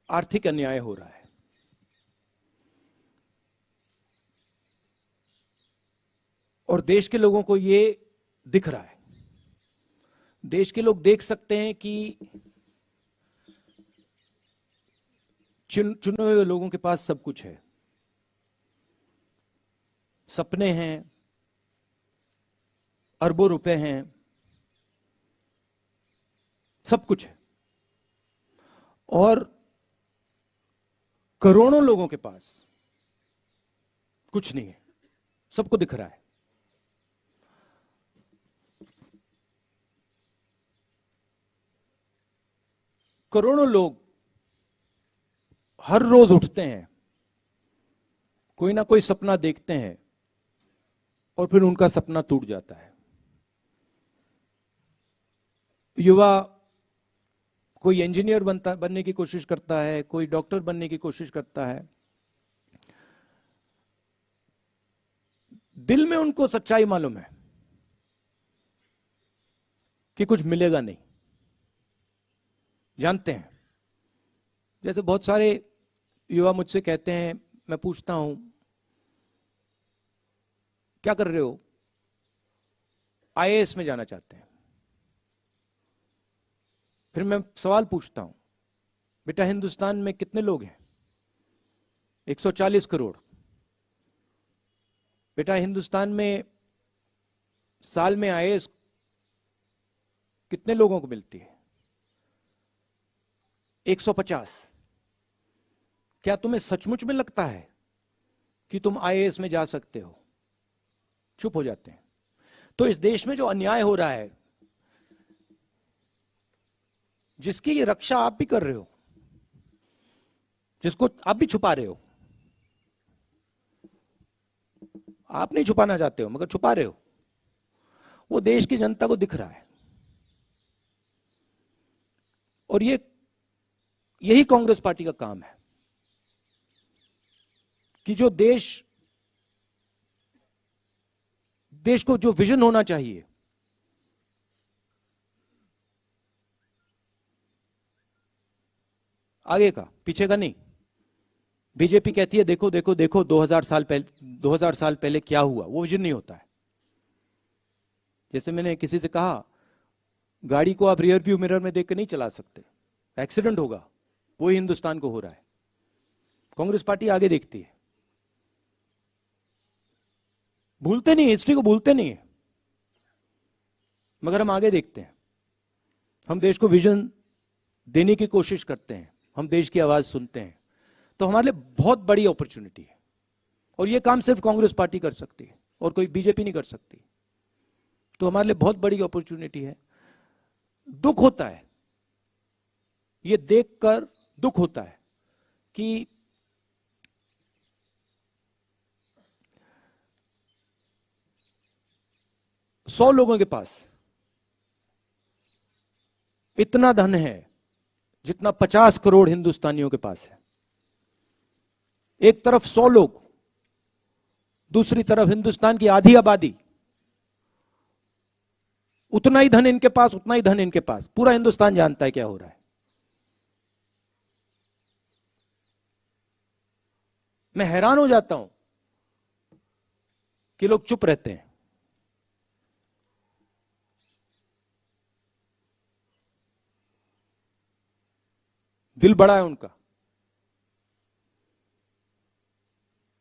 Speaker 2: आर्थिक अन्याय हो रहा है, और देश के लोगों को ये दिख रहा है। देश के लोग देख सकते हैं कि चुने हुए लोगों के पास सब कुछ है, सपने हैं, अरबों रुपए हैं, सब कुछ है, और करोड़ों लोगों के पास कुछ नहीं है, सबको दिख रहा है। करोड़ों लोग हर रोज उठते हैं, कोई ना कोई सपना देखते हैं, और फिर उनका सपना टूट जाता है। युवा कोई इंजीनियर बनने की कोशिश करता है, कोई डॉक्टर बनने की कोशिश करता है, दिल में उनको सच्चाई मालूम है कि कुछ मिलेगा नहीं, जानते हैं। जैसे बहुत सारे युवा मुझसे कहते हैं, मैं पूछता हूं क्या कर रहे हो, आईएएस में जाना चाहते हैं। फिर मैं सवाल पूछता हूं, बेटा हिंदुस्तान में कितने लोग हैं? 140 करोड़। बेटा हिंदुस्तान में साल में आईएएस कितने लोगों को मिलती है? 150। क्या तुम्हें सचमुच में लगता है कि तुम आईएएस में जा सकते हो? चुप हो जाते हैं। तो इस देश में जो अन्याय हो रहा है, जिसकी ये रक्षा आप भी कर रहे हो, जिसको आप भी छुपा रहे हो, आप नहीं छुपाना चाहते हो मगर छुपा रहे हो, वो देश की जनता को दिख रहा है। और यही कांग्रेस पार्टी का काम है कि जो देश को जो विजन होना चाहिए, आगे का पीछे का नहीं। बीजेपी कहती है देखो देखो देखो 2000 साल पहले क्या हुआ, वो विजन नहीं होता है। जैसे मैंने किसी से कहा, गाड़ी को आप रियर व्यू मिरर में देख कर नहीं चला सकते, एक्सीडेंट होगा। वो हिंदुस्तान को हो रहा है। कांग्रेस पार्टी आगे देखती है, भूलते नहीं, हिस्ट्री को भूलते नहीं है, मगर हम आगे देखते हैं। हम देश को विजन देने की कोशिश करते हैं, हम देश की आवाज सुनते हैं। तो हमारे लिए बहुत बड़ी अपॉर्चुनिटी है और यह काम सिर्फ कांग्रेस पार्टी कर सकती है और कोई बीजेपी नहीं कर सकती। तो हमारे लिए बहुत बड़ी अपॉर्चुनिटी है। दुख होता है, यह देखकर दुख होता है कि सौ लोगों के पास इतना धन है जितना 50 करोड़ हिंदुस्तानियों के पास है। एक तरफ 100 लोग, दूसरी तरफ हिंदुस्तान की आधी आबादी। उतना ही धन इनके पास, उतना ही धन इनके पास। पूरा हिंदुस्तान जानता है क्या हो रहा है। मैं हैरान हो जाता हूं कि लोग चुप रहते हैं। दिल बड़ा है उनका,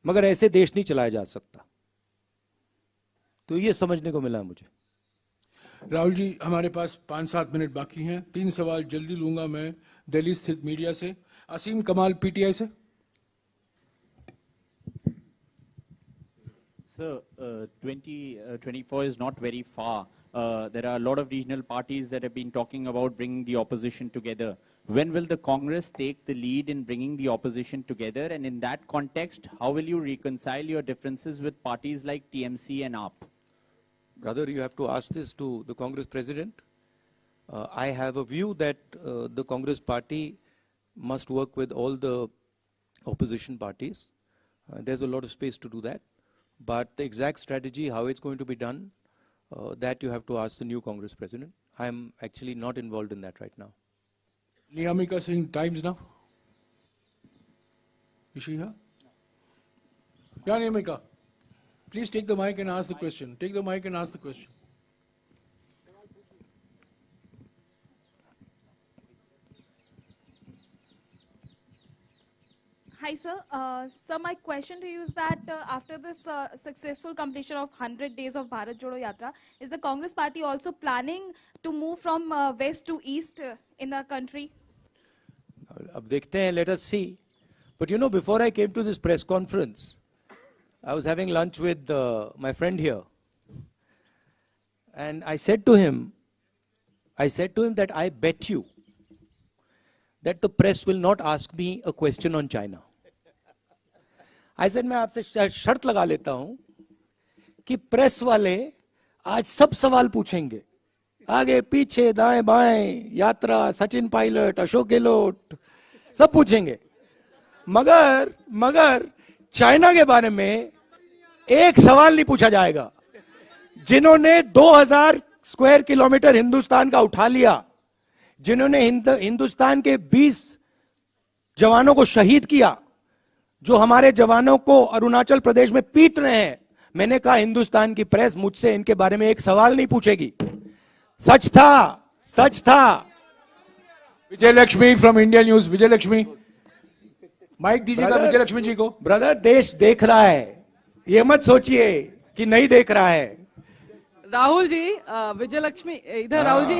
Speaker 2: मगर ऐसे देश नहीं चलाया जा सकता। तो ये समझने को मिला मुझे।
Speaker 1: राहुल जी, हमारे पास 5-7 मिनट बाकी हैं। 3 सवाल जल्दी लूंगा मैं दिल्ली स्थित मीडिया से। असीम कमाल, पीटीआई से।
Speaker 13: Sir, 2024 is not very far. There are a lot of regional parties that have been talking about bringing the opposition together. When will the Congress take the lead in bringing the opposition together? And in that context, how will you reconcile your differences with parties like TMC and AAP?
Speaker 2: Brother, you have to ask this to the Congress president. I have a view that the Congress party must work with all the opposition parties. There's a lot of space to do that. But the exact strategy, how it's going to be done, that you have to ask the new Congress president. I'm actually not involved in that right now.
Speaker 1: Niyamika Singh, Times Now. Is she here? Yeah, Niyamika. Please take the mic and ask the question. Take the mic and ask the question.
Speaker 14: Hi, sir. Sir, my question to you is that after this successful completion of 100 days of Bharat Jodo Yatra, is the Congress party also planning to move from west to east in our country?
Speaker 2: अब देखते हैं, let us see. But you know, before I came to this press conference, I was having lunch with my friend here. And I said to him that I bet you that the press will not ask me a question on China. I said, मैं आपसे शर्त लगा लेता हूं कि press वाले आज सब सवाल पूछेंगे, आगे पीछे दाएं बाएं, यात्रा, सचिन पायलट, अशोक गहलोत, सब पूछेंगे, मगर चाइना के बारे में एक सवाल नहीं पूछा जाएगा। जिन्होंने 2000 स्क्वायर किलोमीटर हिंदुस्तान का उठा लिया, जिन्होंने हिंदुस्तान के 20 जवानों को शहीद किया, जो हमारे जवानों को अरुणाचल प्रदेश में पीट रहे हैं, मैंने कहा हिंदुस्तान की प्रेस मुझसे इनके बारे में एक सवाल नहीं पूछेगी। सच था, सच था।
Speaker 1: Vijay Lakshmi from India news. Vijay Lakshmi, mic दीजिएगा विजय लक्ष्मी जी को।
Speaker 2: ब्रदर, देश देख रहा है, ये मत सोचिए कि नहीं देख रहा है।
Speaker 15: राहुल जी, विजय लक्ष्मी इधर। राहुल जी,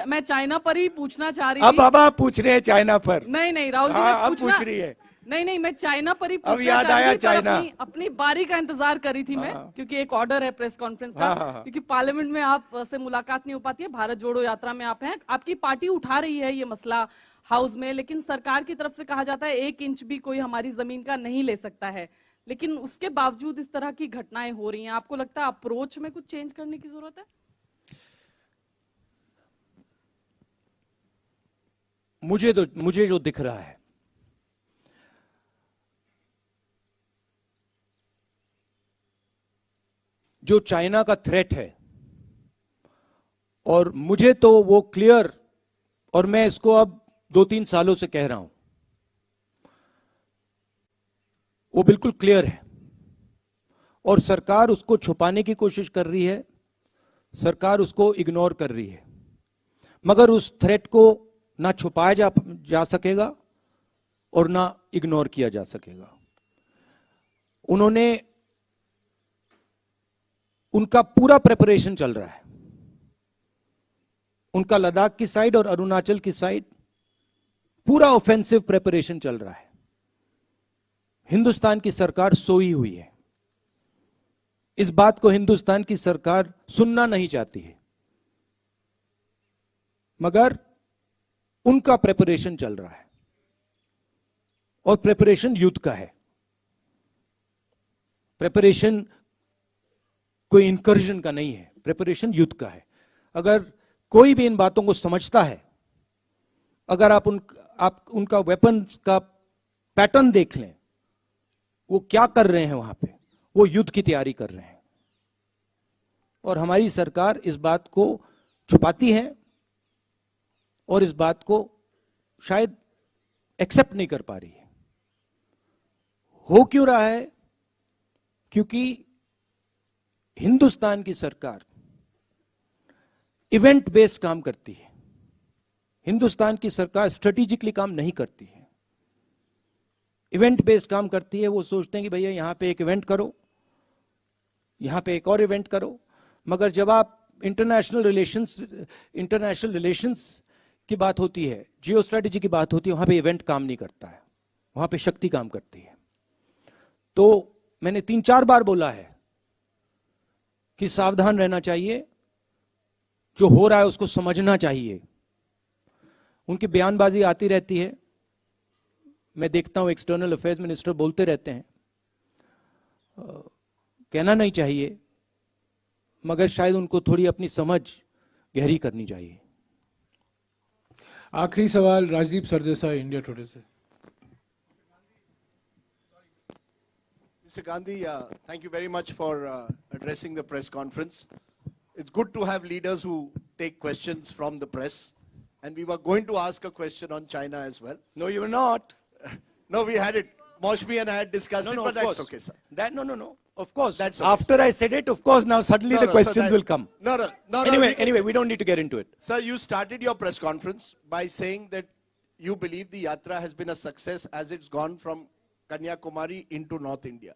Speaker 15: मैं चाइना पर ही पूछना चाह रही
Speaker 2: अब आप पूछ रहे हैं चाइना पर?
Speaker 15: नहीं राहुल जी,
Speaker 2: अब पूछ रही है।
Speaker 15: नहीं, मैं चाइना पर ही
Speaker 2: अब याद आया चाइना।
Speaker 15: अपनी बारी का इंतजार करी थी मैं, क्योंकि एक ऑर्डर है प्रेस कॉन्फ्रेंस का। क्योंकि पार्लियामेंट में आप से मुलाकात नहीं हो पाती है, भारत जोड़ो यात्रा में आप हैं, आपकी पार्टी उठा रही है ये मसला हाउस में, लेकिन सरकार की तरफ से कहा जाता है 1 इंच भी कोई हमारी जमीन का नहीं ले सकता है। लेकिन उसके बावजूद इस तरह की घटनाएं हो रही हैं। आपको लगता है अप्रोच में कुछ चेंज करने की जरूरत है?
Speaker 2: मुझे जो दिख रहा है, जो चाइना का थ्रेट है, और मुझे तो वो क्लियर, और मैं इसको अब 2-3 सालों से कह रहा हूं, वो बिल्कुल क्लियर है। और सरकार उसको छुपाने की कोशिश कर रही है, सरकार उसको इग्नोर कर रही है। मगर उस थ्रेट को ना छुपाया जा सकेगा और ना इग्नोर किया जा सकेगा। उनका पूरा प्रिपरेशन चल रहा है, उनका लद्दाख की साइड और अरुणाचल की साइड पूरा ऑफेंसिव प्रिपरेशन चल रहा है। हिंदुस्तान की सरकार सोई हुई है। इस बात को हिंदुस्तान की सरकार सुनना नहीं चाहती है, मगर उनका प्रिपरेशन चल रहा है, और प्रिपरेशन युद्ध का है। प्रिपरेशन कोई इंकर्जन का नहीं है, प्रिपरेशन युद्ध का है। अगर कोई भी इन बातों को समझता है, अगर आप उनका वेपन्स का पैटर्न देख लें, वो क्या कर रहे हैं वहां पे, वो युद्ध की तैयारी कर रहे हैं। और हमारी सरकार इस बात को छुपाती है और इस बात को शायद एक्सेप्ट नहीं कर पा रही है। हो क्यों रहा है? क्योंकि हिंदुस्तान की सरकार इवेंट बेस्ड काम करती है। हिंदुस्तान की सरकार स्ट्रेटेजिकली काम नहीं करती है, इवेंट बेस्ड काम करती है। वो सोचते हैं कि भैया यहां पे एक इवेंट करो, यहां पे एक और इवेंट करो। मगर जब आप इंटरनेशनल रिलेशंस की बात होती है, जियो स्ट्रेटेजी की बात होती है, वहां पे इवेंट काम नहीं करता है, वहां पे शक्ति काम करती है। तो मैंने 3-4 बार बोला है कि सावधान रहना चाहिए, जो हो रहा है उसको समझना चाहिए। उनकी बयानबाजी आती रहती है, मैं देखता हूं एक्सटर्नल अफेयर्स मिनिस्टर बोलते रहते हैं, कहना नहीं चाहिए, मगर शायद उनको थोड़ी अपनी समझ गहरी करनी चाहिए।
Speaker 1: आखिरी सवाल राजदीप सरदेसाई, इंडिया टुडे से।
Speaker 16: Mr. Gandhi, thank you very much for addressing the press conference. It's good to have leaders who take questions from the press. And we were going to ask a question on China as well.
Speaker 2: No, you were not.
Speaker 16: No, we had it. Moshmi and I had discussed it, but that's okay, sir.
Speaker 2: No. Of course.
Speaker 16: That's okay,
Speaker 2: After I said it, of course, now suddenly the questions will come.
Speaker 16: No.
Speaker 2: Anyway, we don't need to get into it.
Speaker 16: Sir, you started your press conference by saying that you believe the Yatra has been a success as it's gone from Kanyakumari into North India.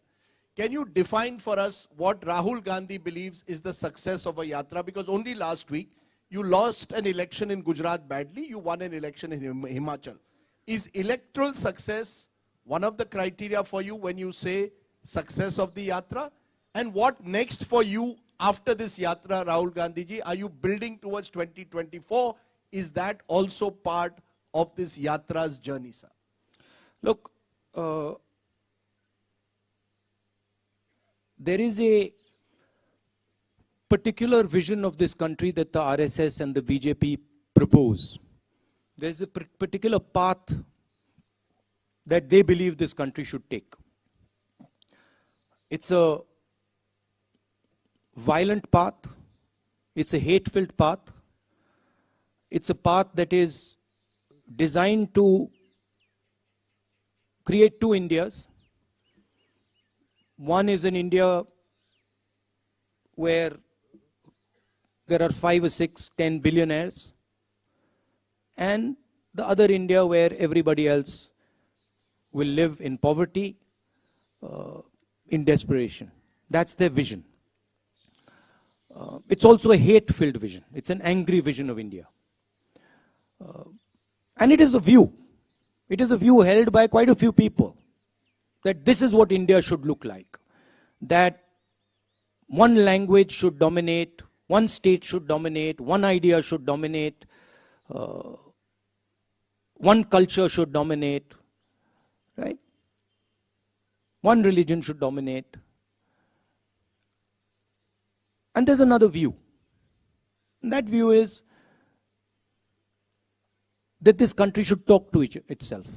Speaker 16: Can you define for us what Rahul Gandhi believes is the success of a Yatra? Because only last week, you lost an election in Gujarat badly, you won an election in Himachal. Is electoral success one of the criteria for you when you say success of the Yatra? And what next for you after this Yatra, Rahul Gandhi ji? Are you building towards 2024? Is that also part of this Yatra's journey, sir?
Speaker 2: Look, there is a particular vision of this country that the RSS and the BJP propose. There's a particular path that they believe this country should take. It's a violent path. It's a hate-filled path. It's a path that is designed to create two Indias. One is an India where there are 5 or 6, 10 billionaires, and the other India where everybody else will live in poverty, in desperation. That's their vision. It's also a hate-filled vision. It's an angry vision of India. And it is a view. It is a view held by quite a few people that this is what India should look like. That one language should dominate, one state should dominate, one idea should dominate, one culture should dominate, right? One religion should dominate. And there's another view. And that view is that this country should talk to itself.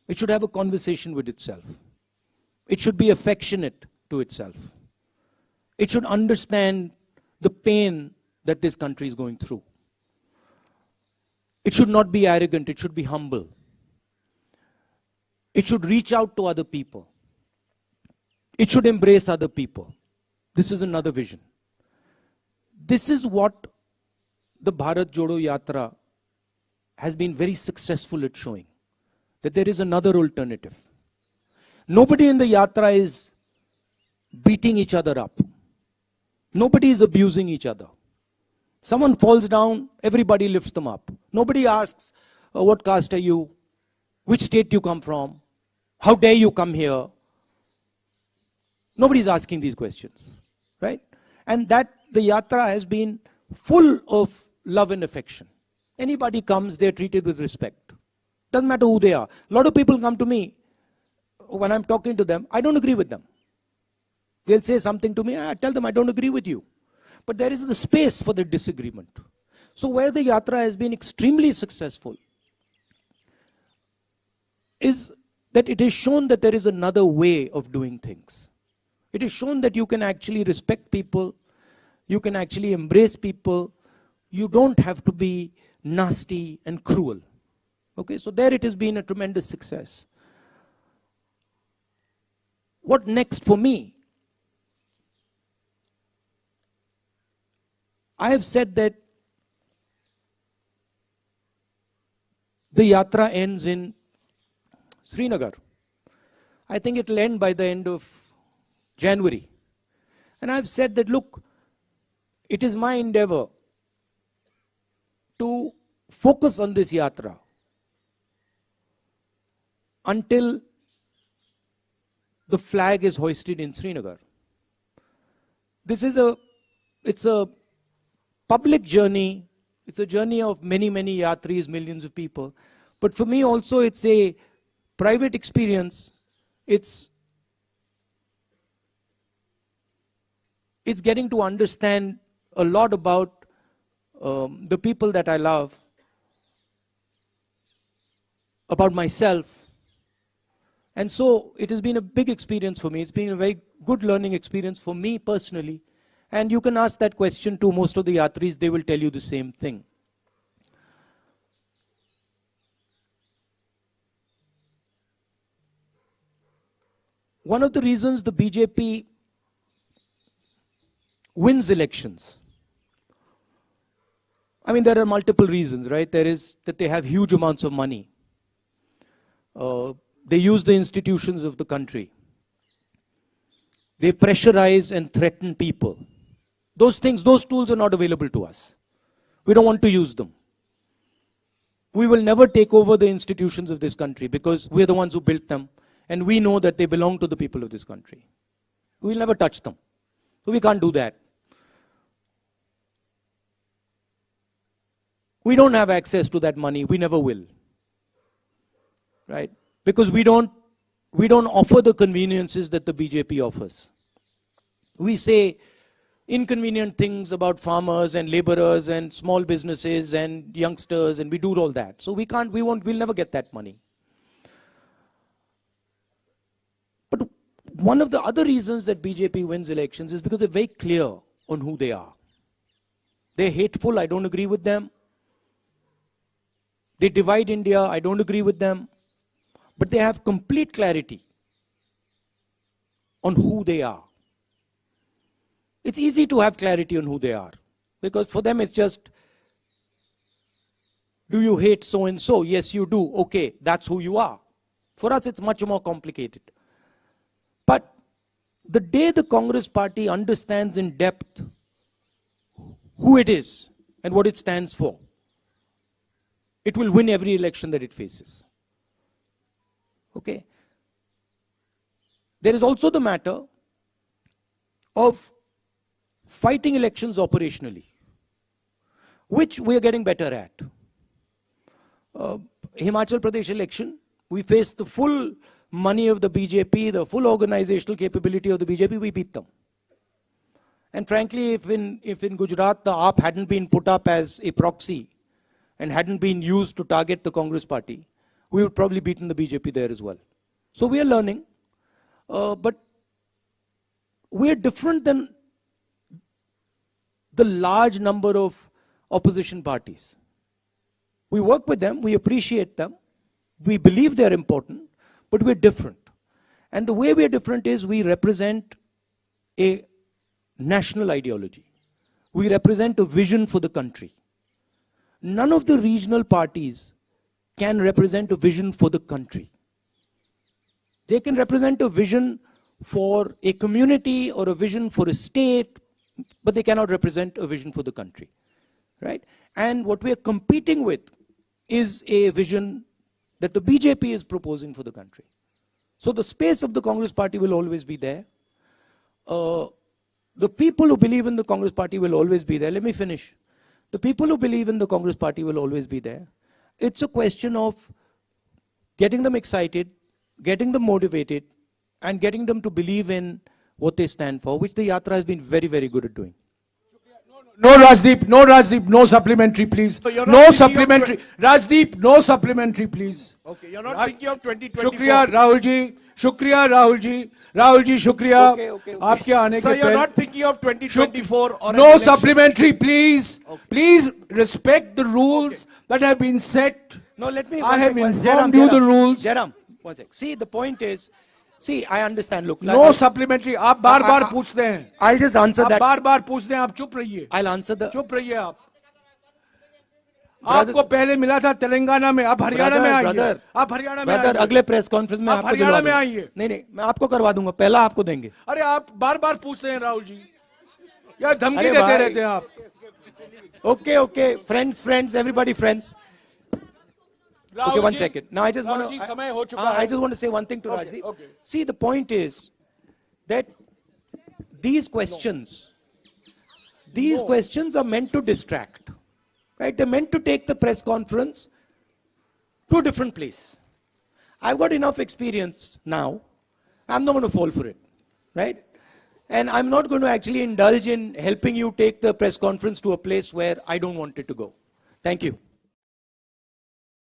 Speaker 2: It should have a conversation with itself. It should be affectionate to itself. It should understand the pain that this country is going through. It should not be arrogant, it should be humble. It should reach out to other people. It should embrace other people. This is another vision. This is what the Bharat Jodo Yatra has been very successful at showing. That there is another alternative. Nobody in the Yatra is beating each other up. Nobody is abusing each other. Someone falls down, everybody lifts them up. Nobody asks, what caste are you? Which state you come from? How dare you come here? Nobody's asking these questions, right? And that the Yatra has been full of love and affection. Anybody comes, they're treated with respect. Doesn't matter who they are. A lot of people come to me, when I'm talking to them, I don't agree with them. They'll say something to me, I tell them I don't agree with you. But there is the space for the disagreement. So where the Yatra has been extremely successful is that it has shown that there is another way of doing things. It has shown that you can actually respect people, you can actually embrace people, you don't have to be nasty and cruel. Okay, so there it has been a tremendous success. What next for me? I have said that the Yatra ends in Srinagar. I think it will end by the end of January. And I've said that, look, it is my endeavor to focus on this Yatra until the flag is hoisted in Srinagar. This is it's a public journey. It's a journey of many, many yatris, millions of people. But for me also, it's a private experience. It's getting to understand a lot about the people that I love, about myself. And so it has been a big experience for me. It's been a very good learning experience for me personally. And you can ask that question to most of the yatris, they will tell you the same thing. One of the reasons the BJP wins elections, I mean, there are multiple reasons, right? There is that they have huge amounts of money. They use the institutions of the country. They pressurize and threaten people. Those things, those tools are not available to us. We don't want to use them. We will never take over the institutions of this country because we're the ones who built them and we know that they belong to the people of this country. We'll never touch them. So we can't do that. We don't have access to that money. We never will. Right? Because we don't offer the conveniences that the BJP offers. We say inconvenient things about farmers and laborers and small businesses and youngsters, and we do all that. So we'll never get that money. But one of the other reasons that BJP wins elections is because they're very clear on who they are. They're hateful, I don't agree with them. They divide India, I don't agree with them. But they have complete clarity on who they are. It's easy to have clarity on who they are, because for them it's just, do you hate so and so? Yes, you do. Okay, that's who you are. For us, it's much more complicated. But the day the Congress party understands in depth who it is and what it stands for, it will win every election that it faces. Okay? There is also the matter of fighting elections operationally, which we are getting better at. Himachal Pradesh election, we faced the full money of the BJP, the full organizational capability of the BJP, we beat them. And frankly, if in Gujarat the AAP hadn't been put up as a proxy and hadn't been used to target the Congress party, we would probably beaten the BJP there as well. So we are learning, but we are different than the large number of opposition parties. We work with them, we appreciate them, we believe they're important, but we're different. And the way we're different is we represent a national ideology. We represent a vision for the country. None of the regional parties can represent a vision for the country. They can represent a vision for a community or a vision for a state, but they cannot represent a vision for the country, right? And what we are competing with is a vision that the BJP is proposing for the country. So the space of the Congress party will always be there. The people who believe in the Congress party will always be there. Let me finish. The people who believe in the Congress party will always be there. It's a question of getting them excited, getting them motivated, and getting them to believe in what they stand for, which the Yatra has been very, very good at doing.
Speaker 1: No, Rajdeep, no supplementary, please.
Speaker 16: So you're not
Speaker 1: No
Speaker 16: thinking of
Speaker 1: supplementary. Rajdeep, no supplementary, please.
Speaker 16: Okay, you're not thinking of 2024.
Speaker 1: शुक्रिया राहुल जी, शुक्रिया राहुल जी, राहुल जी शुक्रिया आपके आने के
Speaker 16: So you're
Speaker 1: पहले.
Speaker 16: not thinking of 2024 or an
Speaker 1: No
Speaker 16: election.
Speaker 1: supplementary, please. Please respect the rules that have been set.
Speaker 2: No, let me.
Speaker 1: I have informed you the rules.
Speaker 2: Jairam, one sec. See, the point is, see, I understand. Look,
Speaker 1: No supplementary. आप बार-बार पूछते हैं.
Speaker 2: I'll just answer
Speaker 1: आप
Speaker 2: that.
Speaker 1: बार-बार पूछते हैं. आप चुप रहिए.
Speaker 2: I'll answer the.
Speaker 1: चुप रहिए आप. आपको पहले मिला था तेलंगाना में, आप हरियाणा में आइए. आप हरियाणा में
Speaker 2: ब्रदर,
Speaker 1: आइए.
Speaker 2: अगले प्रेस कॉन्फ्रेंस में
Speaker 1: आप
Speaker 2: आपको
Speaker 1: हरियाणा
Speaker 2: दिलवा
Speaker 1: में
Speaker 2: दूंगा.
Speaker 1: आइए.
Speaker 2: नहीं, मैं आपको करवा दूंगा. पहला आपको देंगे.
Speaker 1: अरे आप बार-बार पूछते हैं राहुल जी. यार धमकी
Speaker 2: अरे
Speaker 1: देते
Speaker 2: भाई.
Speaker 1: रहते हैं आप.
Speaker 2: Okay, friends, everybody friends. Okay, one
Speaker 1: ji,
Speaker 2: second. Now I just want
Speaker 1: ji,
Speaker 2: to.
Speaker 1: समय हो चुका
Speaker 2: I
Speaker 1: है.
Speaker 2: just want to say one thing to
Speaker 1: Okay,
Speaker 2: Rajdeep.
Speaker 1: okay.
Speaker 2: See, the point is that these questions are meant to distract, right? They're meant to take the press conference to a different place. I've got enough experience now. I'm not going to fall for it, right? And I'm not going to actually indulge in helping you take the press conference to a place where I don't want it to go. Thank you.